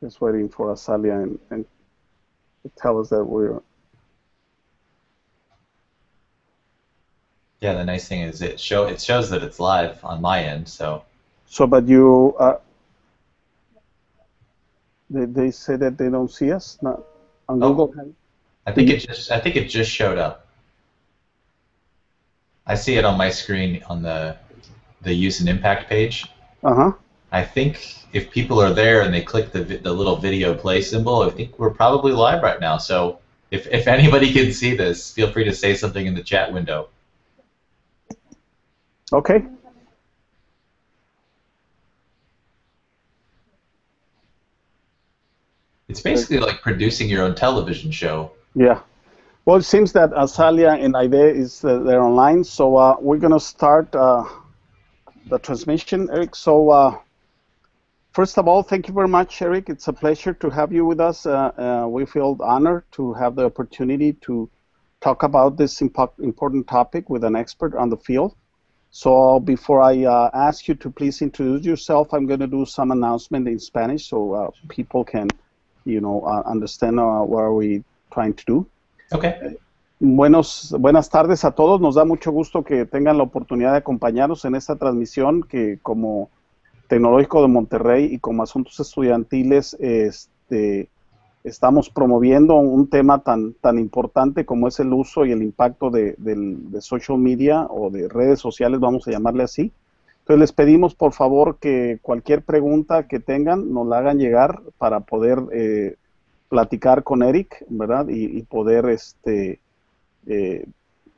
Just waiting for Azalia and to tell us that we're. Yeah, the nice thing is it shows that it's live on my end. So So, but you, they say that they don't see us, not on oh, Google. Do you? I think it just showed up. I see it on my screen on the use and impact page. Uh-huh. I think if people are there and they click the little video play symbol, I think we're probably live right now. So if anybody can see this, feel free to say something in the chat window. Okay. It's basically like producing your own television show. Yeah. Well, it seems that Azalia and Aide is they're online, so we're gonna start the transmission, Eric. So first of all, thank you very much, Eric. It's a pleasure to have you with us. We feel honored to have the opportunity to talk about this important topic with an expert on the field. So before I ask you to please introduce yourself, I'm going to do some announcement in Spanish so people can, understand what are we trying to do. Okay. Buenas tardes a todos. Nos da mucho gusto que tengan la oportunidad de acompañarnos en esta transmisión que como Tecnológico de Monterrey y como Asuntos Estudiantiles estamos promoviendo un tema tan importante como es el uso y el impacto de social media o de redes sociales, vamos a llamarle así. Entonces les pedimos por favor que cualquier pregunta que tengan nos la hagan llegar para poder platicar con Eric, ¿verdad? Y poder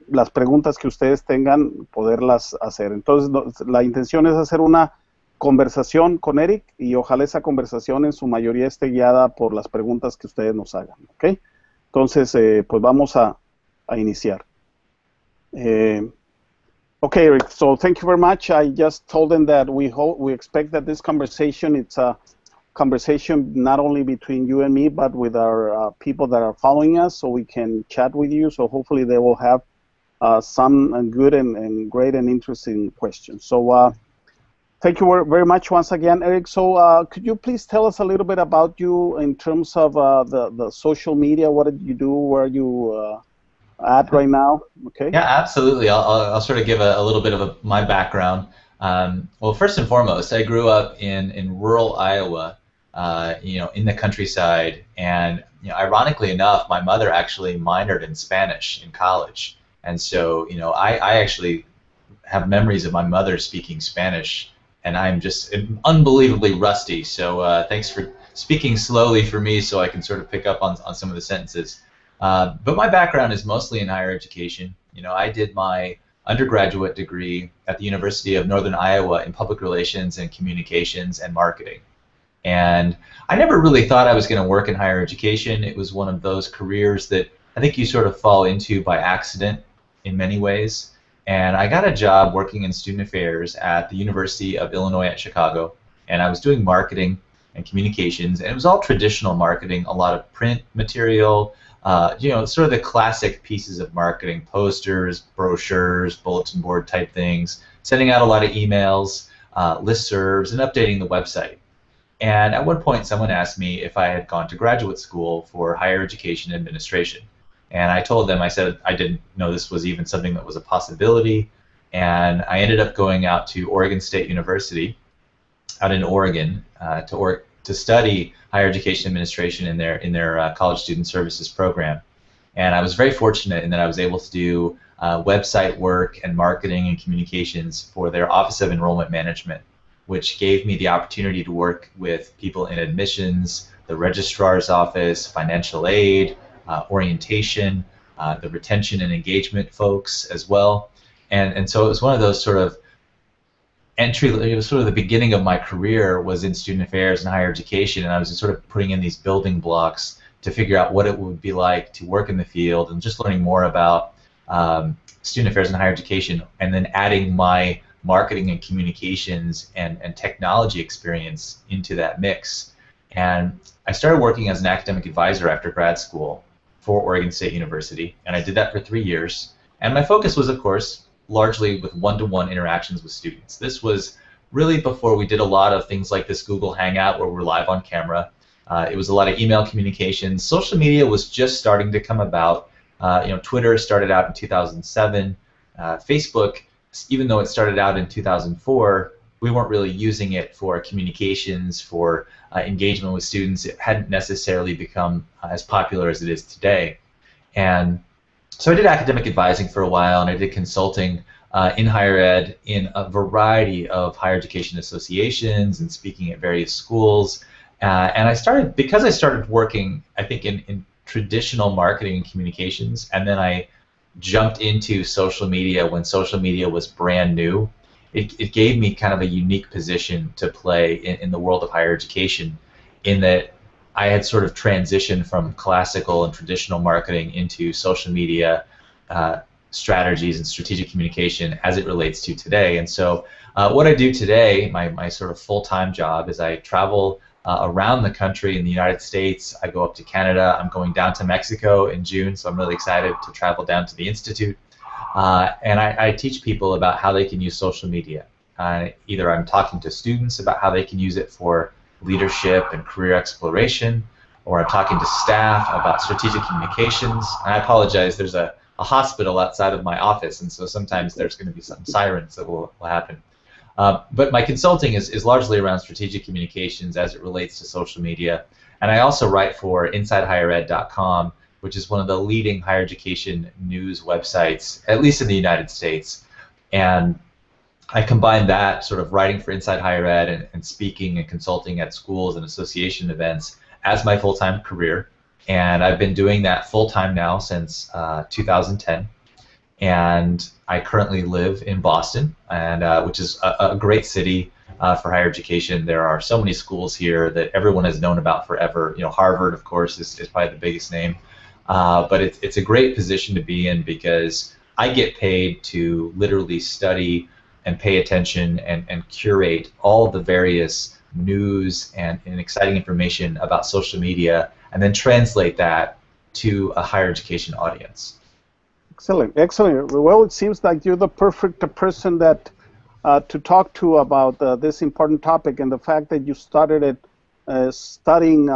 las preguntas que ustedes tengan, poderlas hacer. Entonces, la intención es hacer una conversación con Eric y ojalá esa conversación en su mayoría esté guiada por las preguntas que ustedes nos hagan, ¿ok? Entonces, pues vamos a iniciar. Okay, Eric, so thank you very much. I just told them that we expect that this conversation, it's a conversation not only between you and me, but with our people that are following us, so we can chat with you. So hopefully they will have some good and great and interesting questions. So thank you very much once again, Eric. So could you please tell us a little bit about you in terms of the social media? What did you do? Where are you at right now? Okay. Yeah, absolutely. I'll sort of give a little bit of my background. Well, first and foremost, I grew up in rural Iowa, in the countryside, and ironically enough, my mother actually minored in Spanish in college, and so I actually have memories of my mother speaking Spanish, and I'm just unbelievably rusty. So thanks for speaking slowly for me, so I can sort of pick up on some of the sentences. But my background is mostly in higher education. I did my undergraduate degree at the University of Northern Iowa in public relations and communications and marketing. And I never really thought I was going to work in higher education. It was one of those careers that I think you sort of fall into by accident in many ways. And I got a job working in student affairs at the University of Illinois at Chicago. And I was doing marketing and communications, and it was all traditional marketing, a lot of print material, sort of the classic pieces of marketing, posters, brochures, bulletin board type things, sending out a lot of emails, listservs, and updating the website. And at one point, someone asked me if I had gone to graduate school for higher education administration. And I told them, I said I didn't know this was even something that was a possibility. And I ended up going out to Oregon State University out in Oregon to study higher education administration in their college student services program. And I was very fortunate in that I was able to do website work and marketing and communications for their Office of Enrollment Management, which gave me the opportunity to work with people in admissions, the registrar's office, financial aid, orientation, the retention and engagement folks as well. And so it was one of those sort of it was sort of the beginning of my career was in student affairs and higher education, and I was just sort of putting in these building blocks to figure out what it would be like to work in the field and just learning more about student affairs and higher education, and then adding my marketing and communications and technology experience into that mix. And I started working as an academic advisor after grad school for Oregon State University, and I did that for 3 years. And my focus was, of course, largely with one-to-one interactions with students. This was really before we did a lot of things like this Google Hangout where we're live on camera. It was a lot of email communications. Social media was just starting to come about. Twitter started out in 2007. Facebook, even though it started out in 2004, we weren't really using it for communications, for engagement with students. It hadn't necessarily become as popular as it is today. And so I did academic advising for a while, and I did consulting in higher ed in a variety of higher education associations and speaking at various schools. And because I started working, I think, in traditional marketing and communications, and then I jumped into social media when social media was brand new. It gave me kind of a unique position to play in the world of higher education, in that I had sort of transitioned from classical and traditional marketing into social media strategies and strategic communication as it relates to today. And so what I do today, my sort of full-time job, is I travel around the country in the United States. I go up to Canada. I'm going down to Mexico in June, so I'm really excited to travel down to the Institute. And I teach people about how they can use social media. Either I'm talking to students about how they can use it for leadership and career exploration, or I'm talking to staff about strategic communications. And I apologize, there's a hospital outside of my office, and so sometimes there's going to be some sirens that will happen. But my consulting is largely around strategic communications as it relates to social media. And I also write for InsideHigherEd.com, which is one of the leading higher education news websites, at least in the United States. And I combine that sort of writing for Inside Higher Ed and speaking and consulting at schools and association events as my full-time career. And I've been doing that full-time now since 2010. And I currently live in Boston, and which is a great city for higher education. There are so many schools here that everyone has known about forever. Harvard, of course, is probably the biggest name. But it's a great position to be in, because I get paid to literally study and pay attention and curate all the various news and exciting information about social media, and then translate that to a higher education audience. Excellent, excellent. Well, it seems like you're the perfect person that to talk to about this important topic, and the fact that you started it studying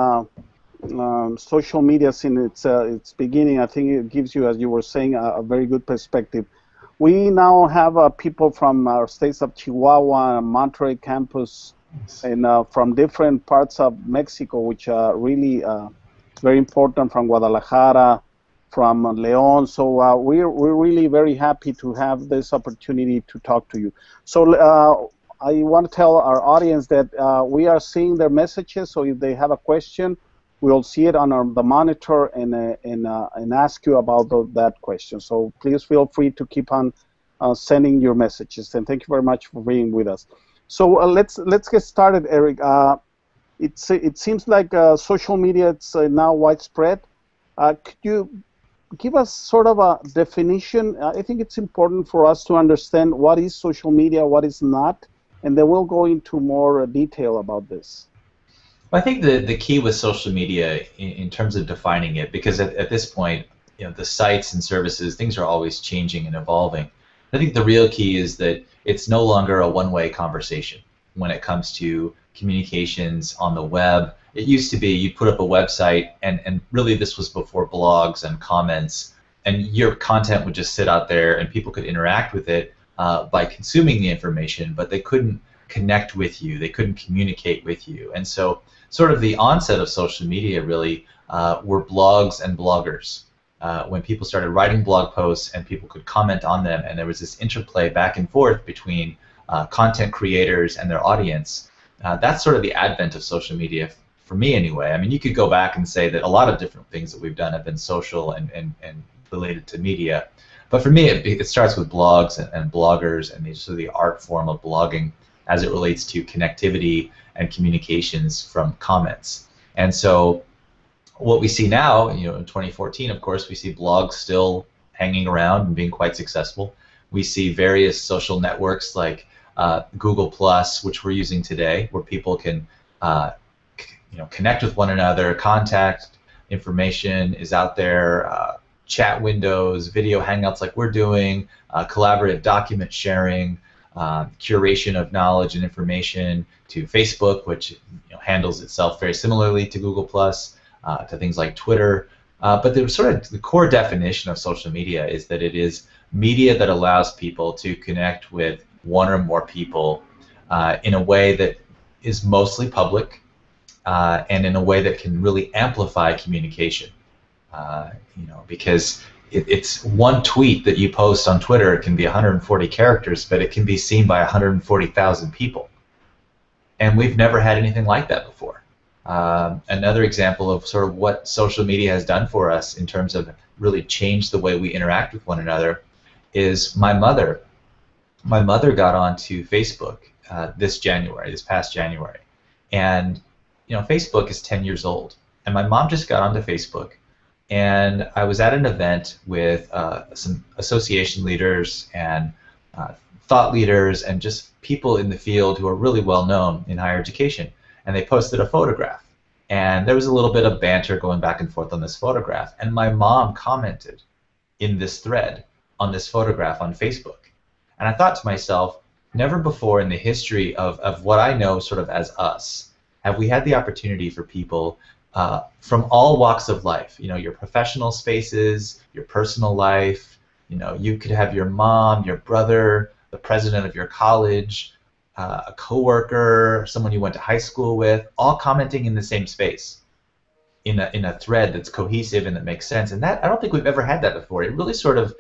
social media since its beginning. I think it gives you, as you were saying, a very good perspective. We now have people from our states of Chihuahua, Monterrey campus, and from different parts of Mexico, which are really very important, from Guadalajara, from León. So we're really very happy to have this opportunity to talk to you. So I want to tell our audience that we are seeing their messages, so if they have a question, we'll see it on the monitor and ask you about that question. So please feel free to keep on sending your messages, and thank you very much for being with us. So let's get started, Eric. It seems like social media is now widespread. Could you give us sort of a definition? I think it's important for us to understand what is social media, what is not, and then we'll go into more detail about this. I think the key with social media in terms of defining it, because at this point, the sites and services, things are always changing and evolving. I think the real key is that it's no longer a one-way conversation when it comes to communications on the web. It used to be you'd put up a website, and really this was before blogs and comments, and your content would just sit out there and people could interact with it by consuming the information, but they couldn't connect with you, they couldn't communicate with you. And so sort of the onset of social media really were blogs and bloggers. When people started writing blog posts and people could comment on them, and there was this interplay back and forth between content creators and their audience. That's sort of the advent of social media, for me anyway. I mean, you could go back and say that a lot of different things that we've done have been social and related to media. But for me, it starts with blogs and bloggers and sort of the art form of blogging as it relates to connectivity and communications from comments. And so what we see now, in 2014, of course, we see blogs still hanging around and being quite successful. We see various social networks like Google+, which we're using today, where people can connect with one another, contact information is out there, chat windows, video hangouts like we're doing, collaborative document sharing, curation of knowledge and information, to Facebook, which handles itself very similarly to Google Plus, to things like Twitter. But the sort of the core definition of social media is that it is media that allows people to connect with one or more people in a way that is mostly public, and in a way that can really amplify communication. Because it's one tweet that you post on Twitter, it can be 140 characters, but it can be seen by 140,000 people. And we've never had anything like that before. Another example of sort of what social media has done for us in terms of really changed the way we interact with one another is my mother. My mother got onto Facebook this past January. And Facebook is 10 years old. And my mom just got onto Facebook. And I was at an event with some association leaders and thought leaders and just people in the field who are really well known in higher education. And they posted a photograph. And there was a little bit of banter going back and forth on this photograph. And my mom commented in this thread on this photograph on Facebook. And I thought to myself, never before in the history of what I know sort of as us have we had the opportunity for people from all walks of life, your professional spaces, your personal life, you could have your mom, your brother, the president of your college, a coworker, someone you went to high school with, all commenting in the same space, in a thread that's cohesive and that makes sense. And that I don't think we've ever had that before. It really sort of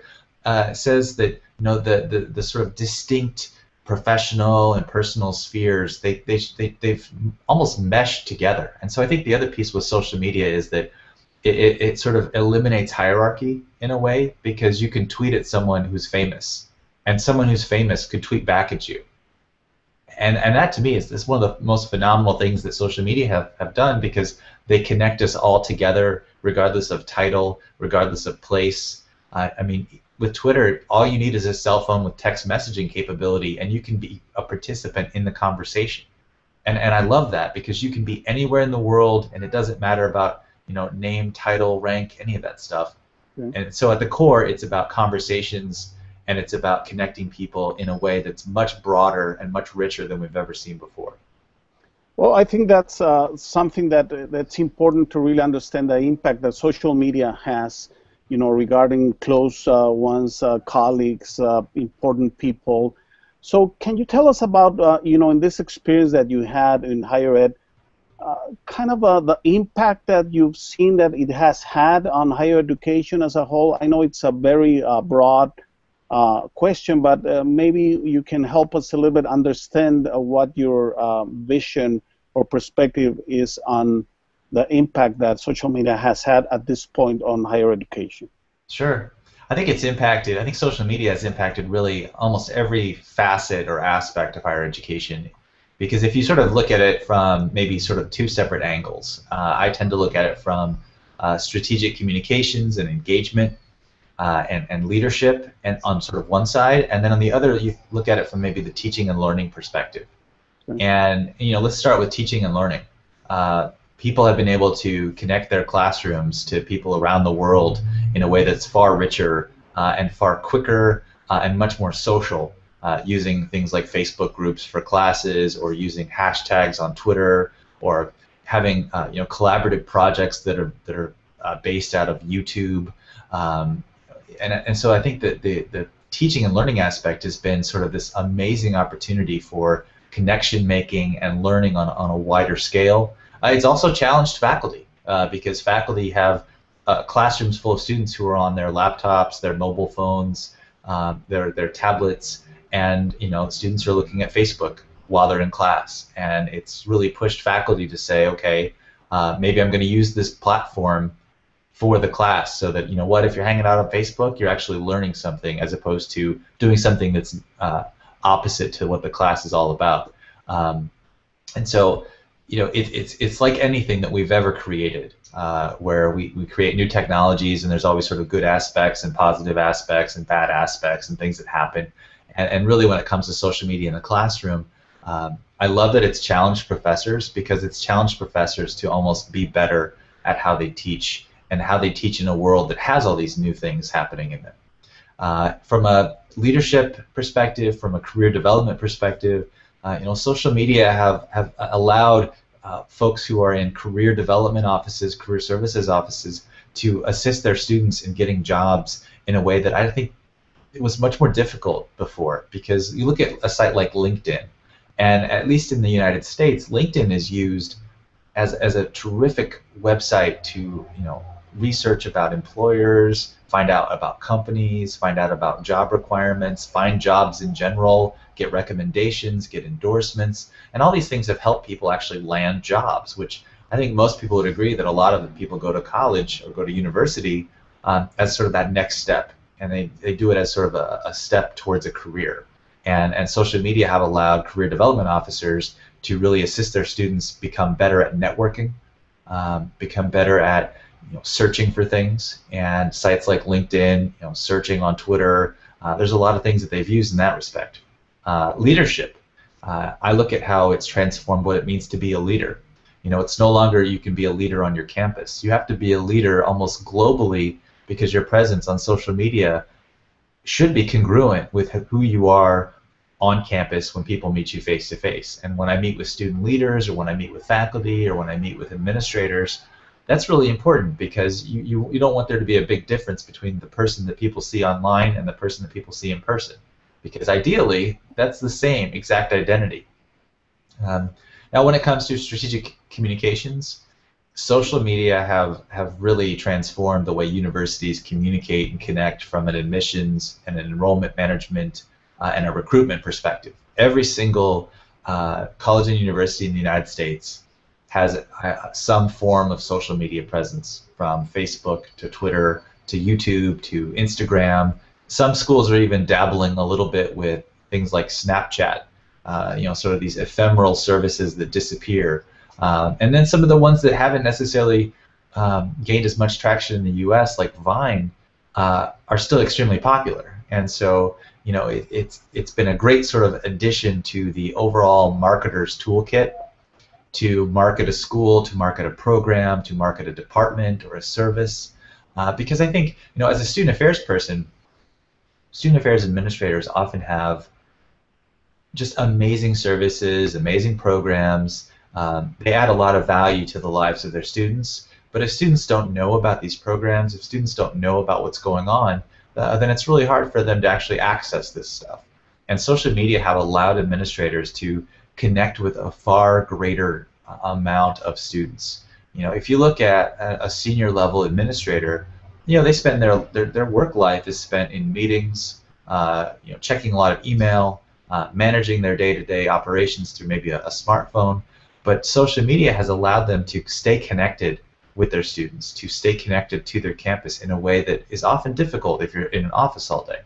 says that the sort of distinct professional and personal spheres, they've almost meshed together. And so I think the other piece with social media is that it sort of eliminates hierarchy in a way, because you can tweet at someone who's famous, and someone who's famous could tweet back at you. And that to me is one of the most phenomenal things that social media have done, because they connect us all together regardless of title, regardless of place. I mean, with Twitter, all you need is a cell phone with text messaging capability, and you can be a participant in the conversation. And I love that, because you can be anywhere in the world, and it doesn't matter about name, title, rank, any of that stuff. Mm-hmm. And so at the core, it's about conversations, and it's about connecting people in a way that's much broader and much richer than we've ever seen before. Well, I think that's something that's important to really understand, the impact that social media has, regarding close ones, colleagues, important people. So can you tell us about, in this experience that you had in higher ed, kind of the impact that you've seen that it has had on higher education as a whole? I know it's a very broad question, but maybe you can help us a little bit understand what your vision or perspective is on the impact that social media has had at this point on higher education. Sure. I think social media has impacted really almost every facet or aspect of higher education, because if you sort of look at it from maybe sort of two separate angles, I tend to look at it from strategic communications and engagement and leadership, and on sort of one side, and then on the other you look at it from maybe the teaching and learning perspective. And let's start with teaching and learning. People have been able to connect their classrooms to people around the world in a way that's far richer and far quicker and much more social, using things like Facebook groups for classes, or using hashtags on Twitter, or having collaborative projects that are based out of YouTube. And so I think that the teaching and learning aspect has been sort of this amazing opportunity for connection making and learning on a wider scale. It's also challenged faculty, because faculty have classrooms full of students who are on their laptops, their mobile phones, their tablets, and students are looking at Facebook while they're in class. And it's really pushed faculty to say, okay, maybe I'm going to use this platform for the class, so that if you're hanging out on Facebook, you're actually learning something, as opposed to doing something that's opposite to what the class is all about. And so it's like anything that we've ever created, where we create new technologies, and there's always sort of good aspects and positive aspects and bad aspects and things that happen. And really, when it comes to social media in the classroom, I love that it's challenged professors, because it's challenged professors to almost be better at how they teach, and how they teach in a world that has all these new things happening in them. From a leadership perspective, from a career development perspective, social media have allowed folks who are in career development offices, career services offices, to assist their students in getting jobs in a way that I think it was much more difficult before. Because you look at a site like LinkedIn, and at least in the United States, LinkedIn is used as a terrific website to research about employers, find out about companies, find out about job requirements, find jobs in general, get recommendations, get endorsements, and all these things have helped people actually land jobs, which I think most people would agree that a lot of the people go to college or go to university as sort of that next step, and they do it as sort of a step towards a career. And social media have allowed career development officers to really assist their students become better at networking, become better at searching for things, and sites like LinkedIn, searching on Twitter. There's a lot of things that they've used in that respect. Leadership. I look at how it's transformed what it means to be a leader. It's no longer you can be a leader on your campus. You have to be a leader almost globally, because your presence on social media should be congruent with who you are on campus when people meet you face to face. And when I meet with student leaders, or when I meet with faculty, or when I meet with administrators, that's really important, because you don't want there to be a big difference between the person that people see online and the person that people see in person, because ideally that's the same exact identity. Now when it comes to strategic communications, social media have really transformed the way universities communicate and connect from an admissions and an enrollment management and a recruitment perspective. Every single college and university in the United States has some form of social media presence, from Facebook to Twitter to YouTube to Instagram. Some schools are even dabbling a little bit with things like Snapchat, sort of these ephemeral services that disappear. And then some of the ones that haven't necessarily gained as much traction in the U.S., like Vine, are still extremely popular. And so, it's been a great sort of addition to the overall marketer's toolkit to market a school, to market a program, to market a department or a service. Because I think, as a student affairs person, student affairs administrators often have just amazing services, amazing programs. They add a lot of value to the lives of their students. But if students don't know about these programs, if students don't know about what's going on, then it's really hard for them to actually access this stuff. And social media have allowed administrators to connect with a far greater amount of students. If you look at a senior level administrator, they spend their work life is spent in meetings, checking a lot of email, managing their day-to-day operations through maybe a smartphone. But social media has allowed them to stay connected with their students, to stay connected to their campus in a way that is often difficult if you're in an office all day.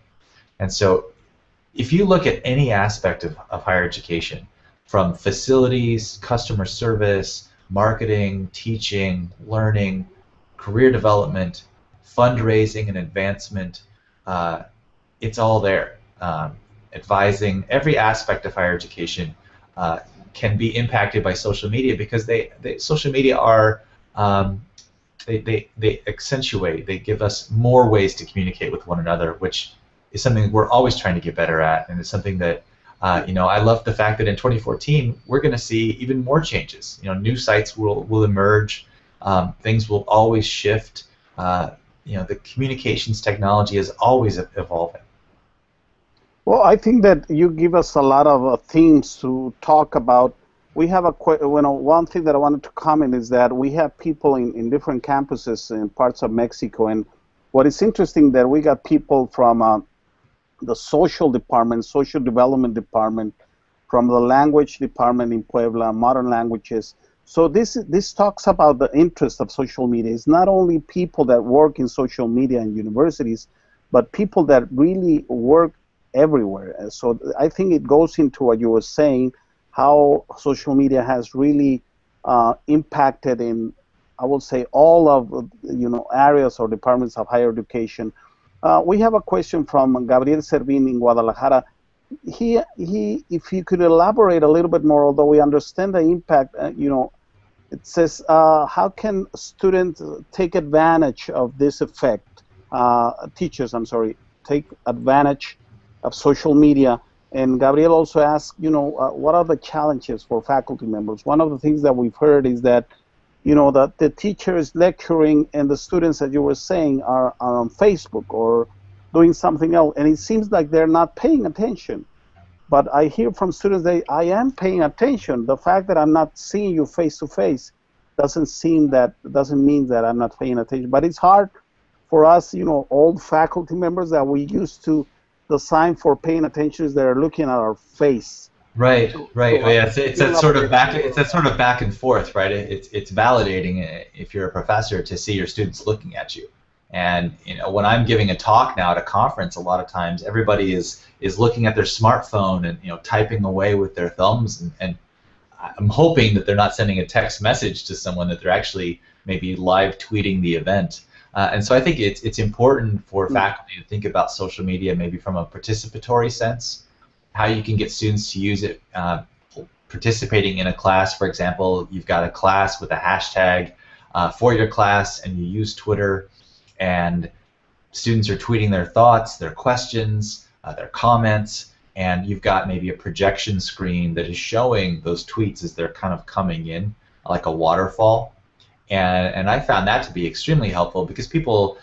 And so if you look at any aspect of higher education, from facilities, customer service, marketing, teaching, learning, career development, fundraising and advancement, it's all there. Advising, every aspect of higher education can be impacted by social media, because social media are they accentuate, they give us more ways to communicate with one another, which is something we're always trying to get better at, and it's something that I love the fact that in 2014 we're going to see even more changes. New sites will emerge, things will always shift. The communications technology is always evolving. Well, I think that you give us a lot of themes to talk about. We have one thing that I wanted to comment is that we have people in different campuses in parts of Mexico, and what is interesting that we got people from the social department, social development department, from the language department in Puebla, modern languages. So this talks about the interest of social media. It's not only people that work in social media in universities, but people that really work everywhere. So I think it goes into what you were saying, how social media has really impacted in, I would say, all of areas or departments of higher education. We have a question from Gabriel Servín in Guadalajara. If you could elaborate a little bit more, although we understand the impact, it says, how can students take advantage of this effect? Teachers, I'm sorry. take advantage of social media. And Gabriel also asked, what are the challenges for faculty members? One of the things that we've heard is that, that the teacher is lecturing and the students, as you were saying, are on Facebook or doing something else. And it seems like they're not paying attention. But I hear from students that I am paying attention. The fact that I'm not seeing you face to face doesn't mean that I'm not paying attention. But it's hard for us, old faculty members that we used to. The sign for paying attention is they're looking at our face. Right, right. So Yeah, it's that sort of back. It's that sort of back and forth, right? It's validating if you're a professor to see your students looking at you. And when I'm giving a talk now at a conference, a lot of times everybody is looking at their smartphone and typing away with their thumbs, and I'm hoping that they're not sending a text message to someone, that they're actually maybe live tweeting the event. And so I think it's important for faculty to think about social media maybe from a participatory sense, how you can get students to use it. Participating in a class, for example, you've got a class with a hashtag for your class, and you use Twitter, and students are tweeting their thoughts, their questions, their comments, and you've got maybe a projection screen that is showing those tweets as they're kind of coming in, like a waterfall. And I found that to be extremely helpful because people,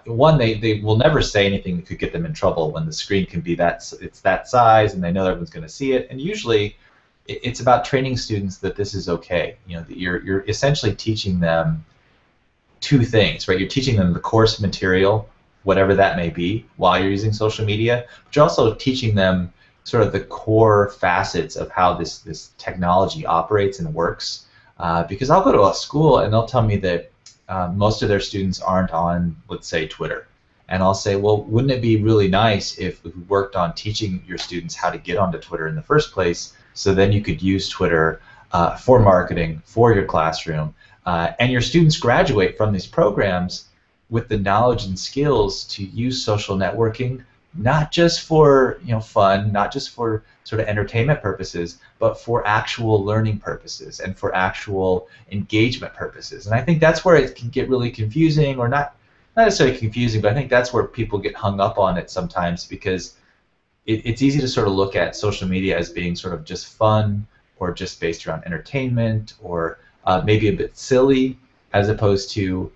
one, they will never say anything that could get them in trouble when the screen can be it's that size and they know everyone's going to see it. And usually it's about training students that this is okay. That you're essentially teaching them two things, right? You're teaching them the course material, whatever that may be, while you're using social media, but you're also teaching them sort of the core facets of how this technology operates and works. Because I'll go to a school and they'll tell me that most of their students aren't on, let's say, Twitter. And I'll say, well, wouldn't it be really nice if we worked on teaching your students how to get onto Twitter in the first place, so then you could use Twitter for marketing, for your classroom, and your students graduate from these programs with the knowledge and skills to use social networking, not just for fun, not just for sort of entertainment purposes, but for actual learning purposes and for actual engagement purposes. And I think that's where it can get really confusing, or not necessarily confusing, but I think that's where people get hung up on it sometimes, because it's easy to sort of look at social media as being sort of just fun or just based around entertainment, or maybe a bit silly, as opposed to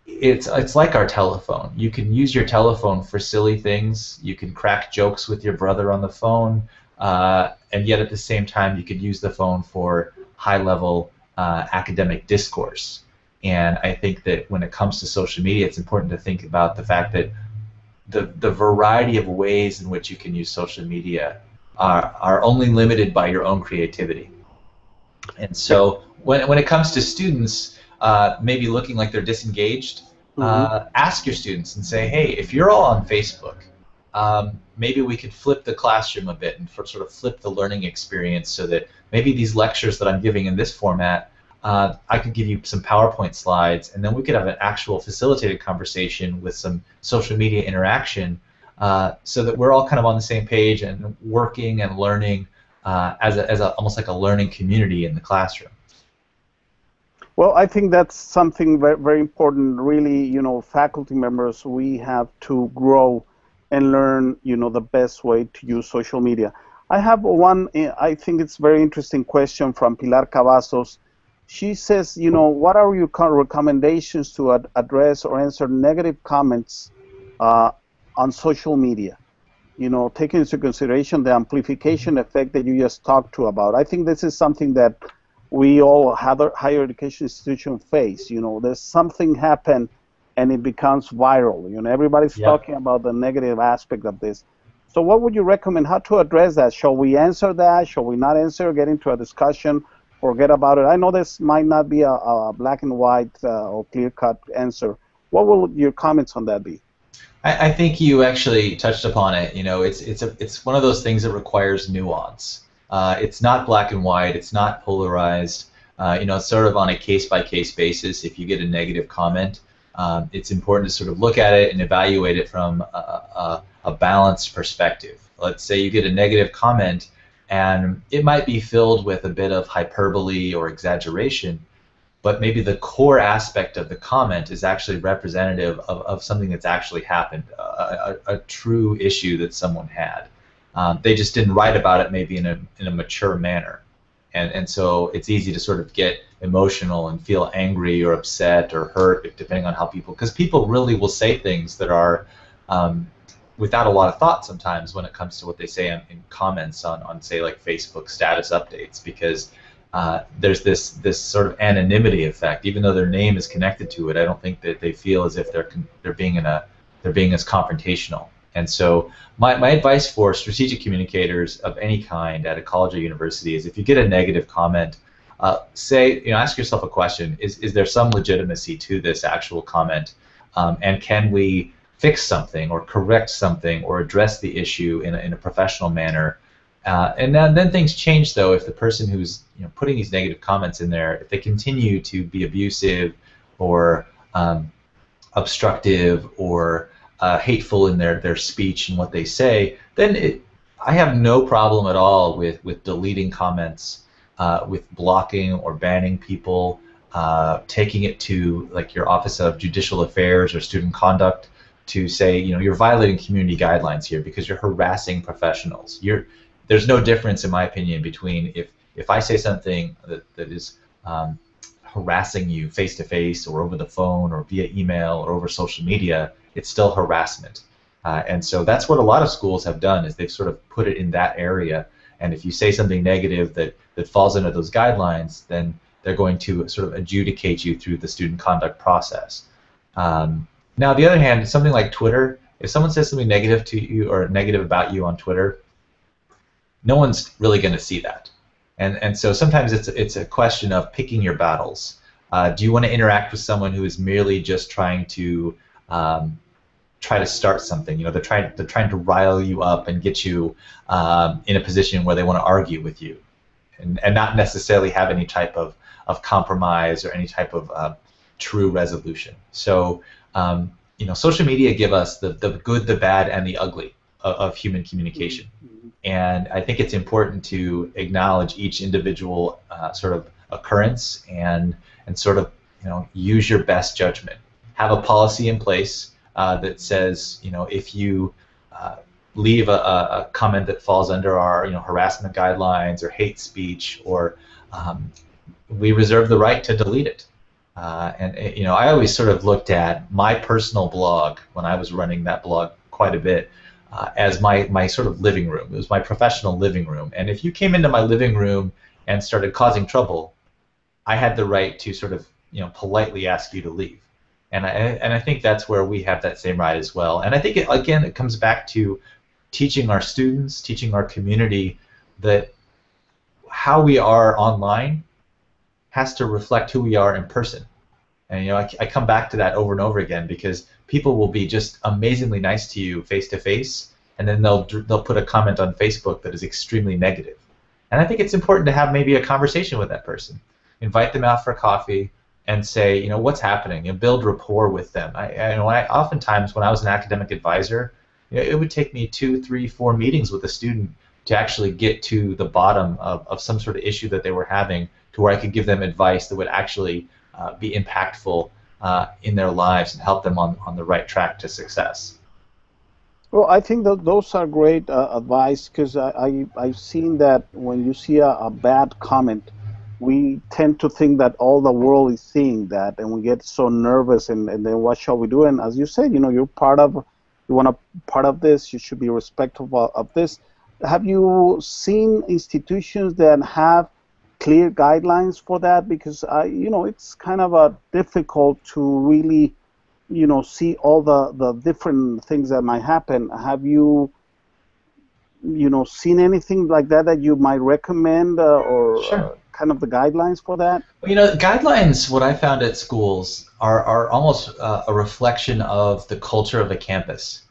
it's like our telephone. You can use your telephone for silly things. You can crack jokes with your brother on the phone, and yet at the same time you could use the phone for high-level academic discourse. And I think that when it comes to social media, it's important to think about the fact that the variety of ways in which you can use social media are only limited by your own creativity. And so when it comes to students maybe looking like they're disengaged, ask your students and say, hey, if you're all on Facebook, maybe we could flip the classroom a bit and sort of flip the learning experience, so that maybe these lectures that I'm giving in this format, I could give you some PowerPoint slides, and then we could have an actual facilitated conversation with some social media interaction, so that we're all kind of on the same page and working and learning as almost like a learning community in the classroom. Well, I think that's something very, very important. Really, faculty members, we have to grow and learn, the best way to use social media. I have one, I think it's very interesting question from Pilar Cavazos. She says, what are your recommendations to address or answer negative comments on social media? Taking into consideration the amplification effect that you just talked about. I think this is something that we all higher education institution face. There's something happen and it becomes viral. Everybody's talking about the negative aspect of this. So what would you recommend, how to address that? Shall we answer that? Shall we not answer? Get into a discussion? Forget about it? I know this might not be a black and white or clear-cut answer. What will your comments on that be? I think you actually touched upon it. It's one of those things that requires nuance. It's not black and white. It's not polarized. It's sort of on a case-by-case basis. If you get a negative comment, it's important to sort of look at it and evaluate it from a balanced perspective. Let's say you get a negative comment, and it might be filled with a bit of hyperbole or exaggeration, but maybe the core aspect of the comment is actually representative of something that's actually happened, a true issue that someone had. They just didn't write about it maybe in a mature manner. And so it's easy to sort of get emotional and feel angry or upset or hurt, depending on how people, because people really will say things that are without a lot of thought sometimes when it comes to what they say in comments on say like Facebook status updates, because there's this sort of anonymity effect. Even though their name is connected to it, I don't think that they feel as if they're being as confrontational. And so my advice for strategic communicators of any kind at a college or university is, if you get a negative comment, ask yourself a question: Is there some legitimacy to this actual comment, and can we fix something or correct something or address the issue in a professional manner? And then things change, though, if the person who's putting these negative comments in there, if they continue to be abusive or obstructive or hateful in their speech and what they say, then I have no problem at all with deleting comments, with blocking or banning people, taking it to like your Office of Judicial Affairs or Student Conduct to say, you're violating community guidelines here because you're harassing professionals. There's no difference, in my opinion, between if I say something that is harassing you face to face or over the phone or via email or over social media, it's still harassment. And so that's what a lot of schools have done, is they've sort of put it in that area. And if you say something negative that falls under those guidelines, then they're going to sort of adjudicate you through the student conduct process. Now, on the other hand, something like Twitter, if someone says something negative to you or negative about you on Twitter, no one's really going to see that. And so sometimes it's a question of picking your battles. Do you want to interact with someone who is merely just trying to try to start something? They're trying to rile you up and get you in a position where they want to argue with you, and not necessarily have any type of compromise or any type of true resolution. So social media give us the good, the bad, and the ugly of human communication. And I think it's important to acknowledge each individual sort of occurrence and sort of use your best judgment. Have a policy in place that says if you leave a comment that falls under our harassment guidelines or hate speech, or we reserve the right to delete it. And I always sort of looked at my personal blog when I was running that blog quite a bit. As my sort of living room. It was my professional living room. And if you came into my living room and started causing trouble, I had the right to sort of politely ask you to leave. And I think that's where we have that same right as well. And I think it comes back to teaching our students, teaching our community that how we are online has to reflect who we are in person. And I come back to that over and over again, because people will be just amazingly nice to you face to face, and then they'll put a comment on Facebook that is extremely negative. And I think it's important to have maybe a conversation with that person, invite them out for coffee, and say, what's happening, and build rapport with them. Oftentimes when I was an academic advisor, it would take me 2, 3, 4 meetings with a student to actually get to the bottom of some sort of issue that they were having, to where I could give them advice that would actually be impactful in their lives and help them on the right track to success. Well, I think that those are great advice, because I've seen that when you see a bad comment, we tend to think that all the world is seeing that, and we get so nervous, and then what shall we do? And as you said, you want to part of this, you should be respectful of this. Have you seen institutions that have clear guidelines for that? Because it's kind of difficult to really see all the different things that might happen. Have you seen anything like that you might recommend, or Sure. Kind of the guidelines for that? Guidelines, what I found at schools are almost a reflection of the culture of the campus.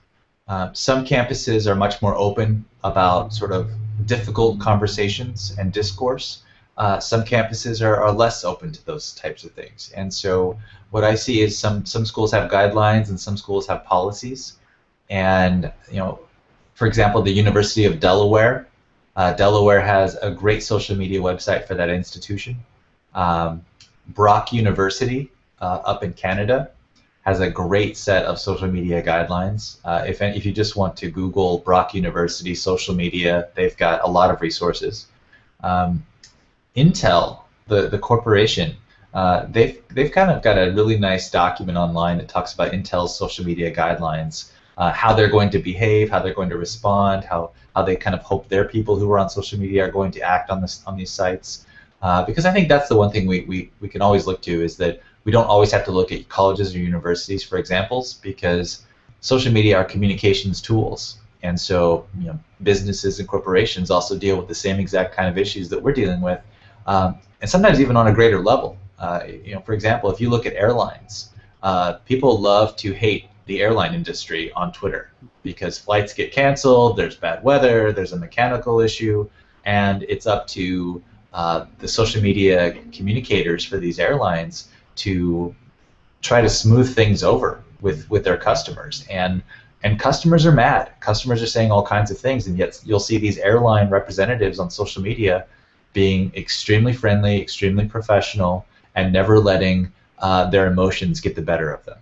Some campuses are much more open about sort of difficult conversations and discourse. Some campuses are less open to those types of things. And so what I see is some schools have guidelines and some schools have policies. And for example, the University of Delaware, Delaware has a great social media website for that institution. Brock University up in Canada has a great set of social media guidelines. If you just want to Google Brock University social media, they've got a lot of resources. Um, Intel, the corporation, they've kind of got a really nice document online that talks about Intel's social media guidelines, how they're going to behave, how they're going to respond, how they kind of hope their people who are on social media are going to act on these sites. Because I think that's the one thing we can always look to, is that we don't always have to look at colleges or universities for examples, because social media are communications tools. And so, businesses and corporations also deal with the same exact kind of issues that we're dealing with, and sometimes even on a greater level. For example, if you look at airlines, people love to hate the airline industry on Twitter because flights get canceled, there's bad weather, there's a mechanical issue, and it's up to the social media communicators for these airlines to try to smooth things over with their customers. And customers are mad. Customers are saying all kinds of things, and yet you'll see these airline representatives on social media being extremely friendly, extremely professional, and never letting their emotions get the better of them.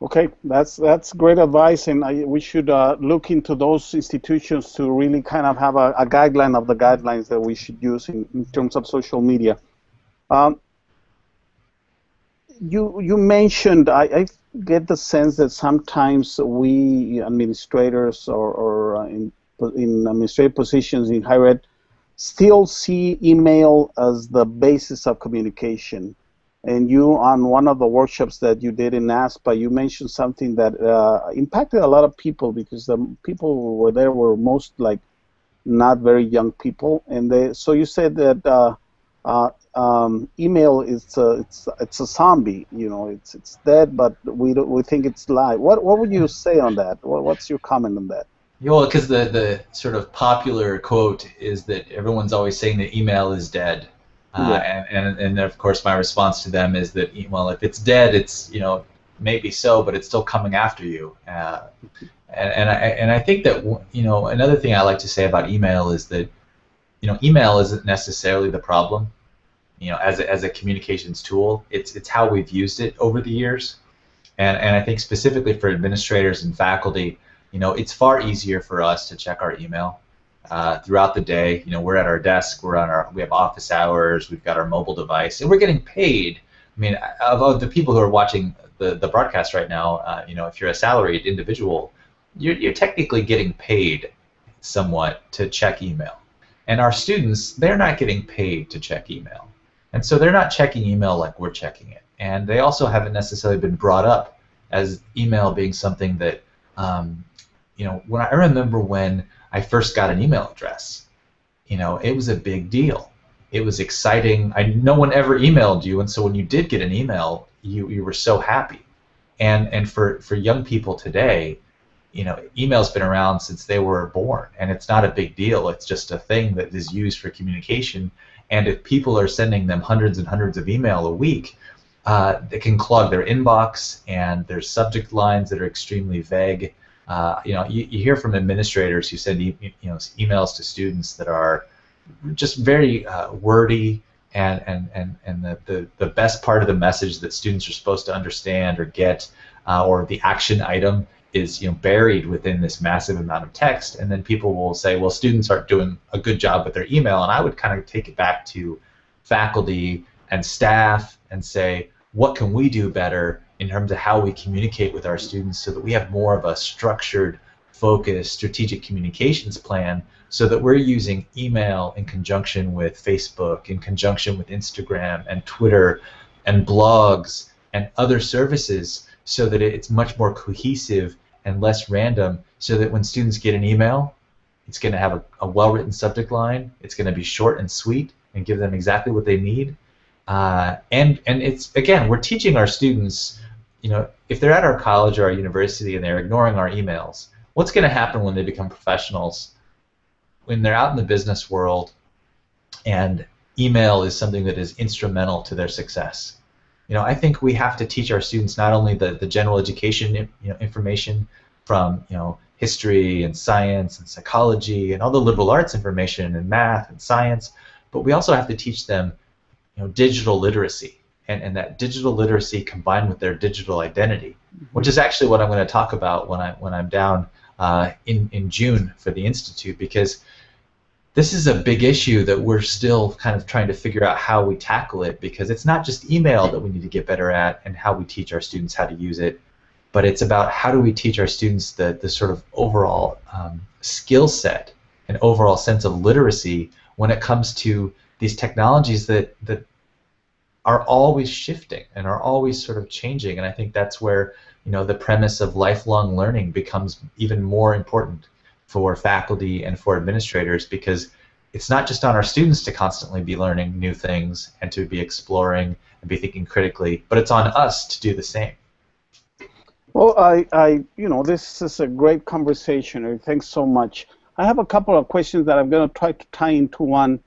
Okay, that's great advice, and we should look into those institutions to really kind of have a guideline of the guidelines that we should use in terms of social media. You mentioned, I get the sense that sometimes we administrators or in administrative positions in higher ed still see email as the basis of communication. And you, on one of the workshops that you did in NASPA, you mentioned something that impacted a lot of people, because the people who were there were most like not very young people, and so you said that email is it's a zombie, it's dead, but we think it's live. What would you say on that? What's your comment on that? Yeah, well, because the sort of popular quote is that everyone's always saying that email is dead. And of course my response to them is that, well, if it's dead, it's maybe so, but it's still coming after you. And I think that another thing I like to say about email is that email isn't necessarily the problem. As a communications tool, it's how we've used it over the years. And I think specifically for administrators and faculty, it's far easier for us to check our email throughout the day. We're at our desk, we have office hours, we've got our mobile device, and we're getting paid. I mean, of the people who are watching the broadcast right now, if you're a salaried individual, you're technically getting paid somewhat to check email. And our students, they're not getting paid to check email. And so they're not checking email like we're checking it. And they also haven't necessarily been brought up as email being something that, when I remember when I first got an email address, it was a big deal. It was exciting. No one ever emailed you, and so when you did get an email, you were so happy. And for young people today, email's been around since they were born, and it's not a big deal. It's just a thing that is used for communication. And if people are sending them hundreds and hundreds of email a week, it can clog their inbox, and there's subject lines that are extremely vague. You hear from administrators who send emails to students that are just very wordy, and the best part of the message that students are supposed to understand or get, or the action item, is buried within this massive amount of text. And then people will say, well, students aren't doing a good job with their email. And I would kind of take it back to faculty and staff and say, what can we do better in terms of how we communicate with our students, so that we have more of a structured, focused, strategic communications plan, so that we're using email in conjunction with Facebook, in conjunction with Instagram and Twitter and blogs and other services, so that it's much more cohesive and less random, so that when students get an email, it's going to have a well-written subject line, it's going to be short and sweet and give them exactly what they need. And it's, again, we're teaching our students, if they're at our college or our university and they're ignoring our emails, what's going to happen when they become professionals, when they're out in the business world, and email is something that is instrumental to their success? I think we have to teach our students not only the general education information from history and science and psychology and all the liberal arts information and math and science, but we also have to teach them digital literacy, and that digital literacy combined with their digital identity, which Mhm. is actually what I'm going to talk about when I'm down in June for the Institute, because this is a big issue that we're still kind of trying to figure out how we tackle it, because it's not just email that we need to get better at and how we teach our students how to use it, but it's about how do we teach our students the sort of overall skill set and overall sense of literacy when it comes to these technologies that are always shifting and are always sort of changing. And I think that's where the premise of lifelong learning becomes even more important for faculty and for administrators, because it's not just on our students to constantly be learning new things and to be exploring and be thinking critically, but it's on us to do the same. Well, this is a great conversation. Thanks so much. I have a couple of questions that I'm going to try to tie into one.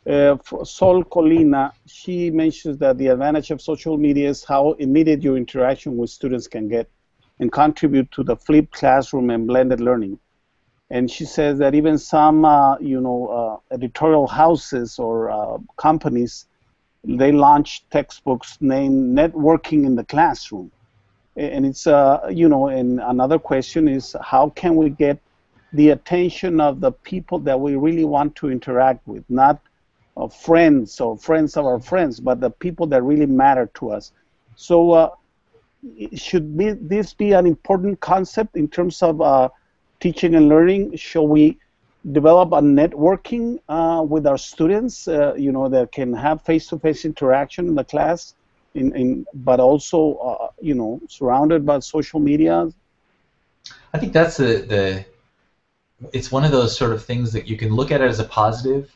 For Sol Colina, she mentions that the advantage of social media is how immediate your interaction with students can get and contribute to the flipped classroom and blended learning. And she says that even some, editorial houses or companies, they launch textbooks named Networking in the Classroom. And it's, and another question is how can we get the attention of the people that we really want to interact with, not friends or friends of our friends, but the people that really matter to us. So this be an important concept in terms of teaching and learning? Should we develop a networking with our students, that can have face-to-face interaction in the class, but also, surrounded by social media? I think that's it's one of those sort of things that you can look at it as a positive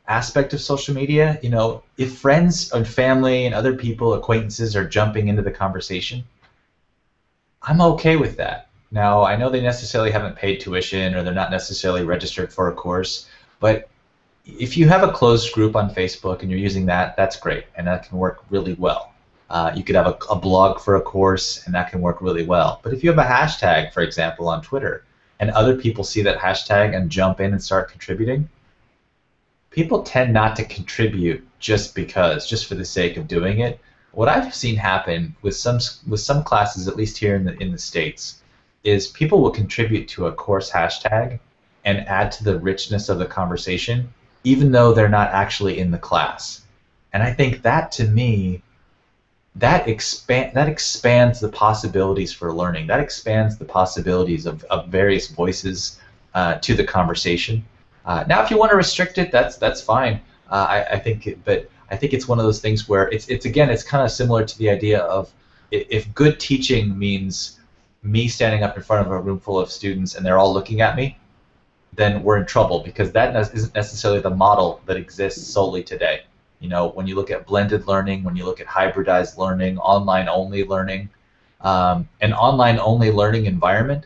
aspect of social media. If friends and family and other people, acquaintances, are jumping into the conversation, I'm okay with that. Now, I know they necessarily haven't paid tuition or they're not necessarily registered for a course, but if you have a closed group on Facebook and you're using that, that's great, and that can work really well. You could have a blog for a course, and that can work really well. But if you have a hashtag, for example, on Twitter, and other people see that hashtag and jump in and start contributing, people tend not to contribute just for the sake of doing it. What I've seen happen with some classes, at least here in the States, is people will contribute to a course hashtag and add to the richness of the conversation, even though they're not actually in the class. And I think that, to me, that expands the possibilities for learning. That expands the possibilities of various voices to the conversation. Now, if you want to restrict it, that's fine. I think it's one of those things where it's kind of similar to the idea of, if good teaching means me standing up in front of a room full of students and they're all looking at me, then we're in trouble, because that isn't necessarily the model that exists solely today. When you look at blended learning, when you look at hybridized learning, online-only learning, an online-only learning environment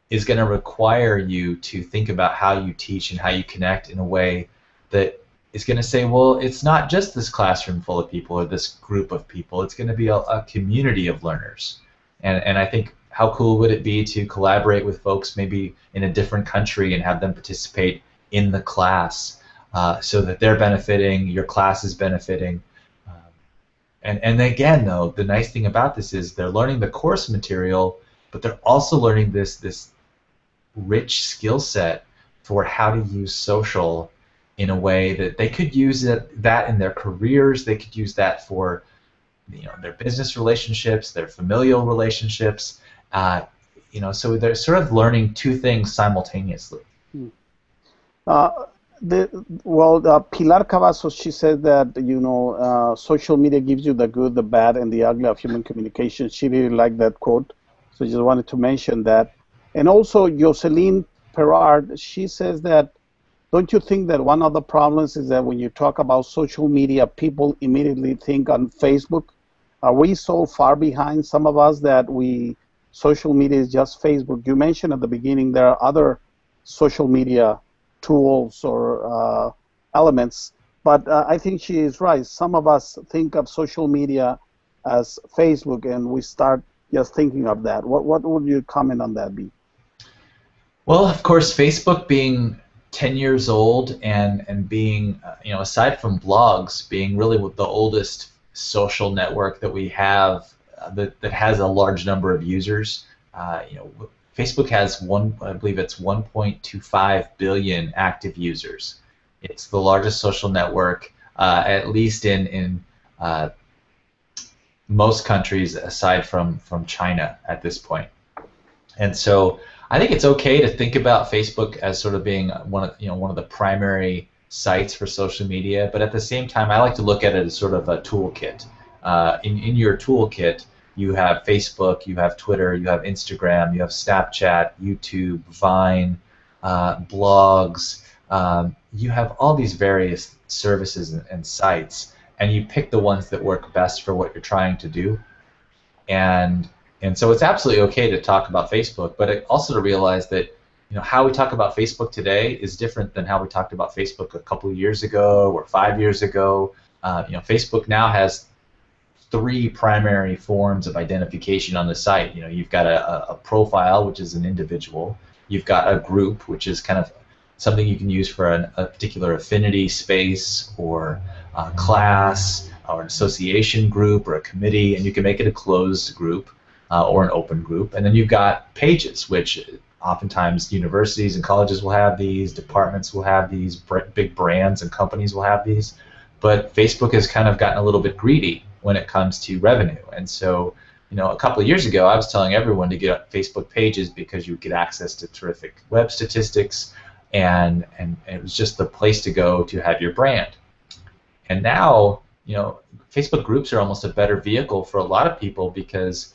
is going to require you to think about how you teach and how you connect in a way that is going to say, well, it's not just this classroom full of people or this group of people. It's going to be a community of learners. And I think, how cool would it be to collaborate with folks maybe in a different country and have them participate in the class, so that they're benefiting, your class is benefiting. And again, though, the nice thing about this is they're learning the course material, but they're also learning this rich skill set for how to use social in a way that they could use that in their careers. They could use that for their business relationships, their familial relationships. So they're sort of learning two things simultaneously. Uh, Pilar Cavazos, she said that social media gives you the good, the bad, and the ugly of human communication. She really liked that quote, so just wanted to mention that. And also Jocelyn Perard, she says that, don't you think that one of the problems is that when you talk about social media, people immediately think on Facebook? Are we so far behind, some of us, that social media is just Facebook? You mentioned at the beginning there are other social media tools or elements, but I think she is right. Some of us think of social media as Facebook, and we start just thinking of that. What would your comment on that be? Well, of course, Facebook being 10 years old and being, aside from blogs, being really the oldest social network that we have that has a large number of users. Facebook has I believe it's 1.25 billion active users. It's the largest social network, at least in most countries aside from China at this point. And so I think it's okay to think about Facebook as sort of being one of the primary sites for social media, but at the same time, I like to look at it as sort of a toolkit. In your toolkit, you have Facebook, you have Twitter, you have Instagram, you have Snapchat, YouTube, Vine, blogs. You have all these various services and sites, and you pick the ones that work best for what you're trying to do. And so it's absolutely okay to talk about Facebook, but also to realize that how we talk about Facebook today is different than how we talked about Facebook a couple of years ago or 5 years ago. Facebook now has 3 primary forms of identification on the site. You've got a profile, which is an individual. You've got a group, which is kind of something you can use for a particular affinity space or a class or an association group or a committee, and you can make it a closed group. Or an open group. And then you've got pages, which oftentimes universities and colleges will have these, departments will have these, big brands and companies will have these. But Facebook has kind of gotten a little bit greedy when it comes to revenue. And so, a couple of years ago, I was telling everyone to get Facebook pages because you would get access to terrific web statistics, and it was just the place to go to have your brand. And now, Facebook groups are almost a better vehicle for a lot of people because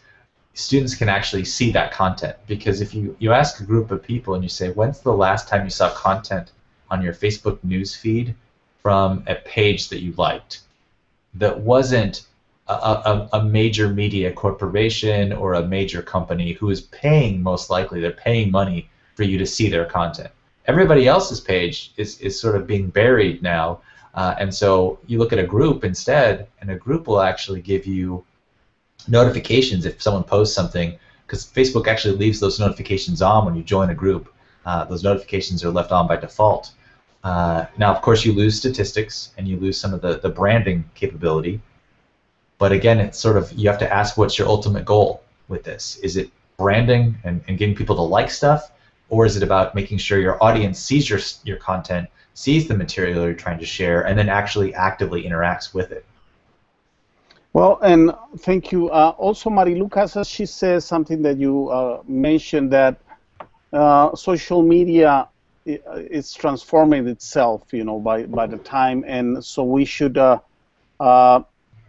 students can actually see that content. Because if you ask a group of people and you say, when's the last time you saw content on your Facebook news feed from a page that you liked that wasn't a major media corporation or a major company who is paying, most likely, they're paying money for you to see their content. Everybody else's page is sort of being buried now. And so you look at a group instead, and a group will actually give you notifications if someone posts something, because Facebook actually leaves those notifications on when you join a group. Those notifications are left on by default. Now, of course, you lose statistics and you lose some of the branding capability. But again, it's sort of, you have to ask what's your ultimate goal with this. Is it branding and getting people to like stuff, or is it about making sure your audience sees your content, sees the material you're trying to share, and then actually actively interacts with it? Well, and thank you. Also, Marilu, she says something that you mentioned, that social media is transforming itself, by the time, and so we should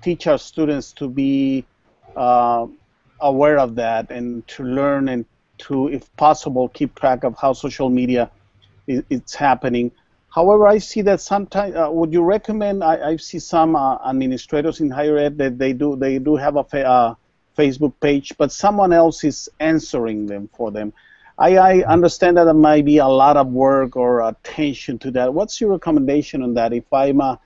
teach our students to be aware of that and to learn and to, if possible, keep track of how social media is happening. However, I see that sometimes, would you recommend, I see some administrators in higher ed that they do have a Facebook page, but someone else is answering them for them. I understand that there might be a lot of work or attention to that. What's your recommendation on that? If I'm a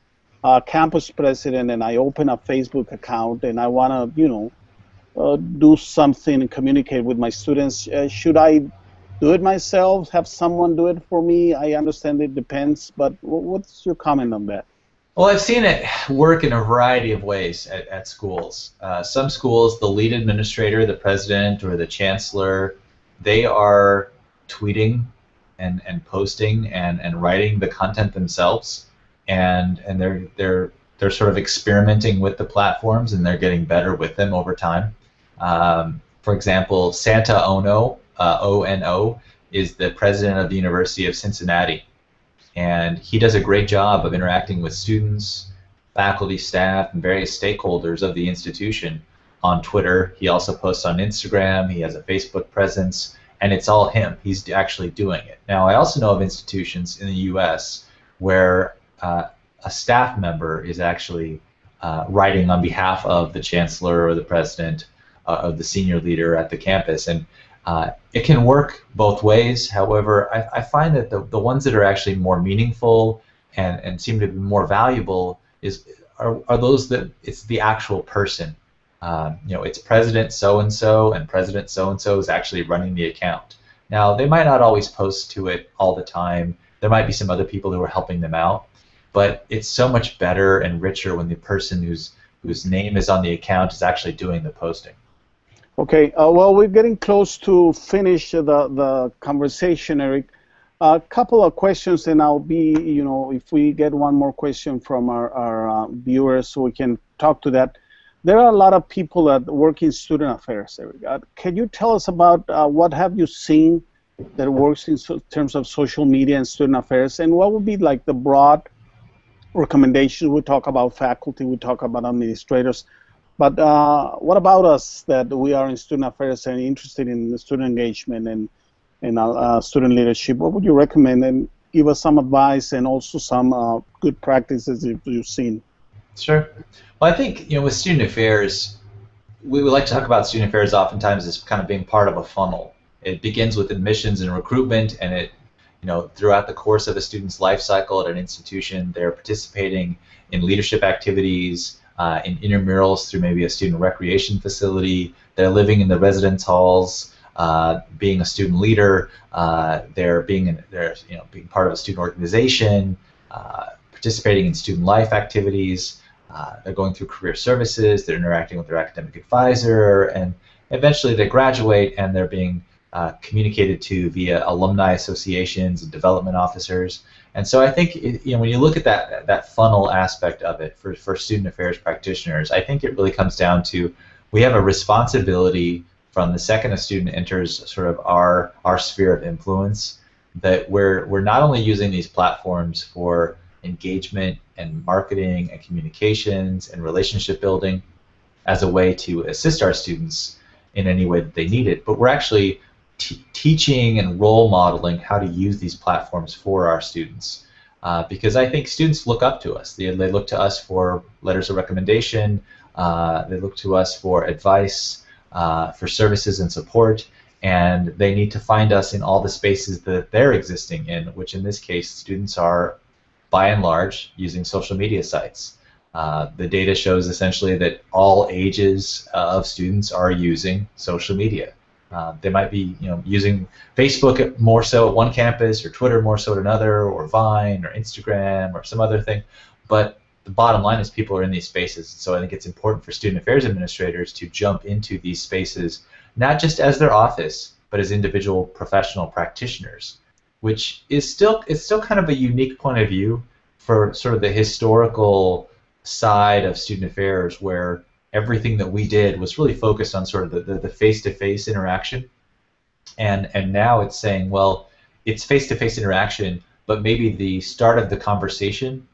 campus president and I open a Facebook account and I want to, do something and communicate with my students, should I do it myself, have someone do it for me? I understand it depends, but what's your comment on that? Well, I've seen it work in a variety of ways at schools. Some schools, the lead administrator, the president, or the chancellor, they are tweeting and posting and writing the content themselves, and they're sort of experimenting with the platforms, and they're getting better with them over time. For example, Santa Ono, O-N-O, is the president of the University of Cincinnati, and he does a great job of interacting with students, faculty, staff, and various stakeholders of the institution on Twitter. He also posts on Instagram. He has a Facebook presence, and it's all him. He's actually doing it. Now, I also know of institutions in the U.S. where a staff member is actually writing on behalf of the chancellor or the president of the senior leader at the campus, and it can work both ways. However, I find that the ones that are actually more meaningful and seem to be more valuable are those that it's the actual person. It's President so-and-so, and President so-and-so is actually running the account. Now, they might not always post to it all the time, There might be some other people who are helping them out, but it's so much better and richer when the person whose name is on the account is actually doing the posting. Okay, well, we're getting close to finish the conversation, Eric. A couple of questions, and I'll be, if we get one more question from our viewers, so we can talk to that. There are a lot of people that work in student affairs, Eric. Can you tell us about what have you seen that works in terms of social media and student affairs, and what would be like the broad recommendations? We talk about faculty, we talk about administrators, but what about us that we are in student affairs and interested in student engagement and student leadership? What would you recommend, and give us some advice and also some good practices if you've seen? Sure. Well, I think with student affairs, we would like to talk about student affairs oftentimes as kind of being part of a funnel. It begins with admissions and recruitment, and it throughout the course of a student's life cycle at an institution, they're participating in leadership activities, in intramurals through maybe a student recreation facility. They're living in the residence halls, being a student leader. They're being part of a student organization, participating in student life activities. They're going through career services. They're interacting with their academic advisor, and eventually they graduate and they're being communicated to via alumni associations and development officers. And so I think when you look at that funnel aspect of it for student affairs practitioners, I think it really comes down to we have a responsibility from the second a student enters sort of our sphere of influence, that we're not only using these platforms for engagement and marketing and communications and relationship building as a way to assist our students in any way that they need it, but we're actually teaching and role modeling how to use these platforms for our students. Because I think students look up to us. They look to us for letters of recommendation. They look to us for advice, for services and support, and they need to find us in all the spaces that they're existing in, which in this case students are by and large using social media sites. The data shows essentially that all ages of students are using social media. They might be using Facebook more so at one campus, or Twitter more so at another, or Vine, or Instagram, or some other thing. But the bottom line is people are in these spaces. So I think it's important for student affairs administrators to jump into these spaces, not just as their office, but as individual professional practitioners, which is still kind of a unique point of view for sort of the historical side of student affairs, where everything that we did was really focused on sort of the face-to-face interaction, and now it's saying, well, it's face-to-face interaction, but maybe the start of the conversation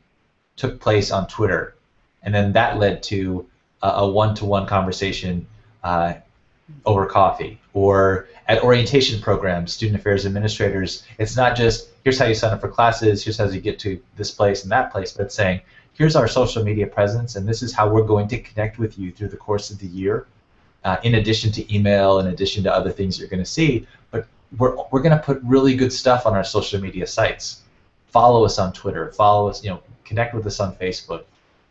took place on Twitter, and then that led to a one-to-one conversation over coffee, or at orientation programs, student affairs administrators, it's not just here's how you sign up for classes, here's how you get to this place and that place, but it's saying here's our social media presence, and this is how we're going to connect with you through the course of the year, in addition to email, in addition to other things you're going to see. But we're going to put really good stuff on our social media sites. Follow us on Twitter. Follow us, connect with us on Facebook.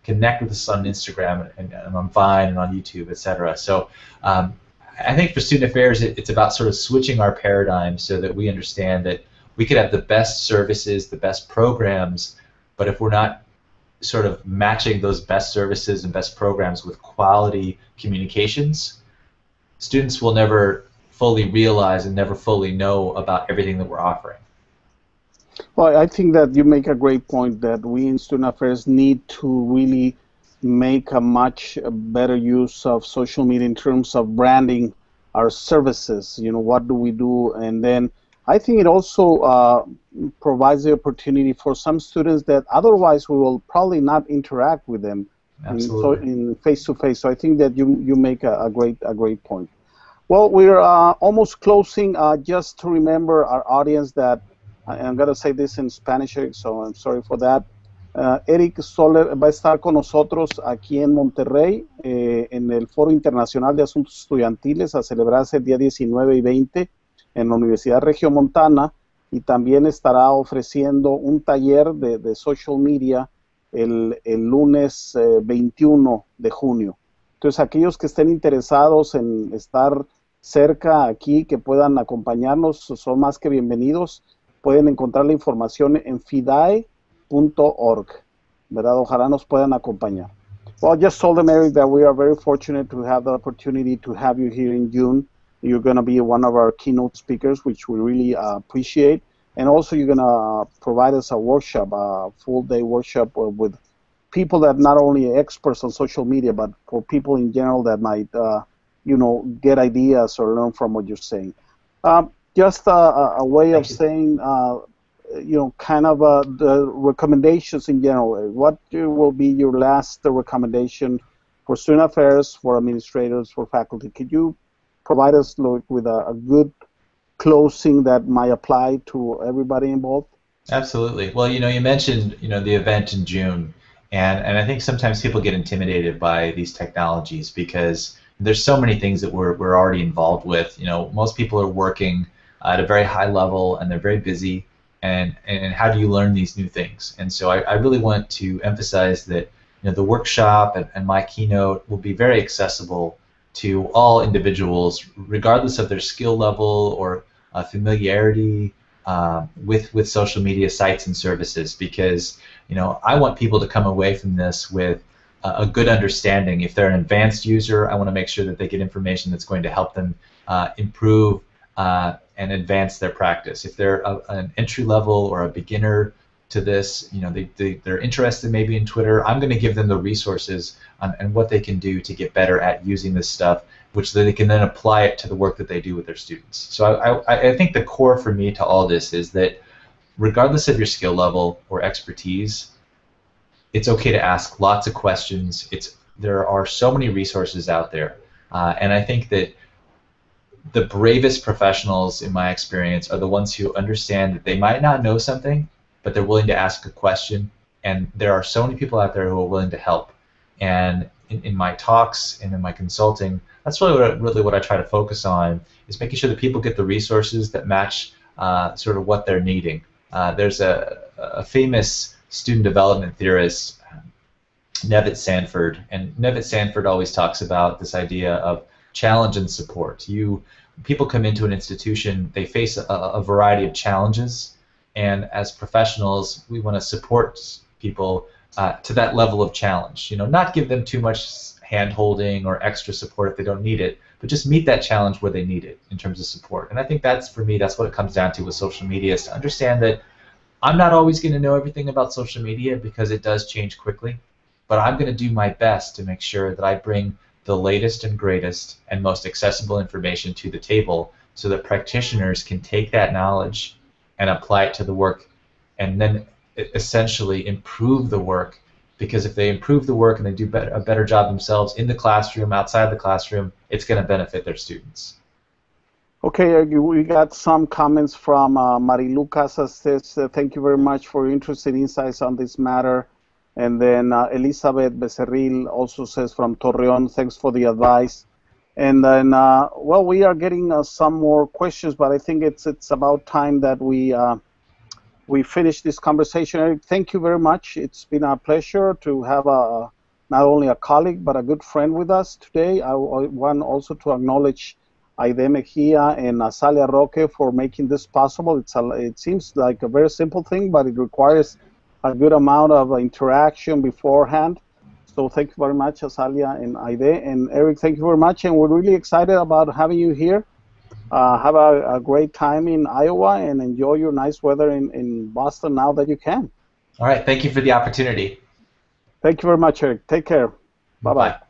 Connect with us on Instagram and on Vine and on YouTube, etc. So I think for student affairs, it's about sort of switching our paradigm so that we understand that we could have the best services, the best programs, but if we're not sort of matching those best services and best programs with quality communications, students will never fully realize and never fully know about everything that we're offering. Well, I think that you make a great point that we in student affairs need to really make a much better use of social media in terms of branding our services. What do we do? And then I think it also provides the opportunity for some students that otherwise we will probably not interact with them in face-to-face. So I think that you make a great point. Well, we're almost closing. Just to remember our audience that, I'm going to say this in Spanish, so I'm sorry for that. Eric Stoller va a estar con nosotros aquí en Monterrey, en el Foro Internacional de Asuntos Estudiantiles, a celebrarse el día 19 y 20 en la Universidad Regiomontana, y también estará ofreciendo un taller de social media el lunes 21 de junio. Entonces, aquellos que estén interesados en estar cerca aquí, que puedan acompañarnos, son más que bienvenidos. pueden encontrar la información en fidae.org, ¿verdad? Ojalá nos puedan acompañar. Well, I just told them, Eric, that we are very fortunate to have the opportunity to have you here in June. You're going to be one of our keynote speakers, which we really appreciate. And also, you're going to provide us a workshop, a full-day workshop with people that not only are experts on social media, but for people in general that might, get ideas or learn from what you're saying. Just a way of saying, kind of the recommendations in general. What will be your last recommendation for student affairs, for administrators, for faculty? Could you provide us with a good closing that might apply to everybody involved? Absolutely. Well, you mentioned, the event in June, and I think sometimes people get intimidated by these technologies because there's so many things that we're already involved with. Most people are working at a very high level and they're very busy. And how do you learn these new things? And so I really want to emphasize that the workshop and my keynote will be very accessible to all individuals, regardless of their skill level or familiarity with social media sites and services, because I want people to come away from this with a good understanding. If they're an advanced user, I want to make sure that they get information that's going to help them improve and advance their practice. If they're an entry level or a beginner to this, they're interested maybe in Twitter, I'm going to give them the resources and what they can do to get better at using this stuff, which they can then apply it to the work that they do with their students. So I think the core for me to all this is that regardless of your skill level or expertise, it's okay to ask lots of questions. There are so many resources out there, and I think that the bravest professionals, in my experience, are the ones who understand that they might not know something, but they're willing to ask a question. And there are so many people out there who are willing to help. And in my talks and in my consulting, that's really what I try to focus on, is making sure that people get the resources that match sort of what they're needing. There's a famous student development theorist, Nevitt Sanford, and Nevitt Sanford always talks about this idea of challenge and support. People come into an institution, they face a variety of challenges, and as professionals, we want to support people to that level of challenge. Not give them too much hand-holding or extra support if they don't need it, but just meet that challenge where they need it in terms of support. And I think for me, that's what it comes down to with social media, is to understand that I'm not always going to know everything about social media because it does change quickly, but I'm going to do my best to make sure that I bring the latest and greatest and most accessible information to the table so that practitioners can take that knowledge and apply it to the work and then essentially improve the work, because if they improve the work and they do a better job themselves in the classroom, outside the classroom, it's going to benefit their students. Okay, we got some comments from Marilu Casas says, thank you very much for your interesting insights on this matter. And then Elizabeth Becerril also says from Torreon, thanks for the advice. And then, well, we are getting some more questions, but I think it's about time that we finish this conversation. Eric, thank you very much. It's been a pleasure to have not only a colleague, but a good friend with us today. I want also to acknowledge Aide Mejia and Azalia Roque for making this possible. It seems like a very simple thing, but it requires a good amount of interaction beforehand. So thank you very much, Azalia and Aide. And Eric, thank you very much. And we're really excited about having you here. Have a great time in Iowa and enjoy your nice weather in Boston now that you can. All right. Thank you for the opportunity. Thank you very much, Eric. Take care. Bye-bye.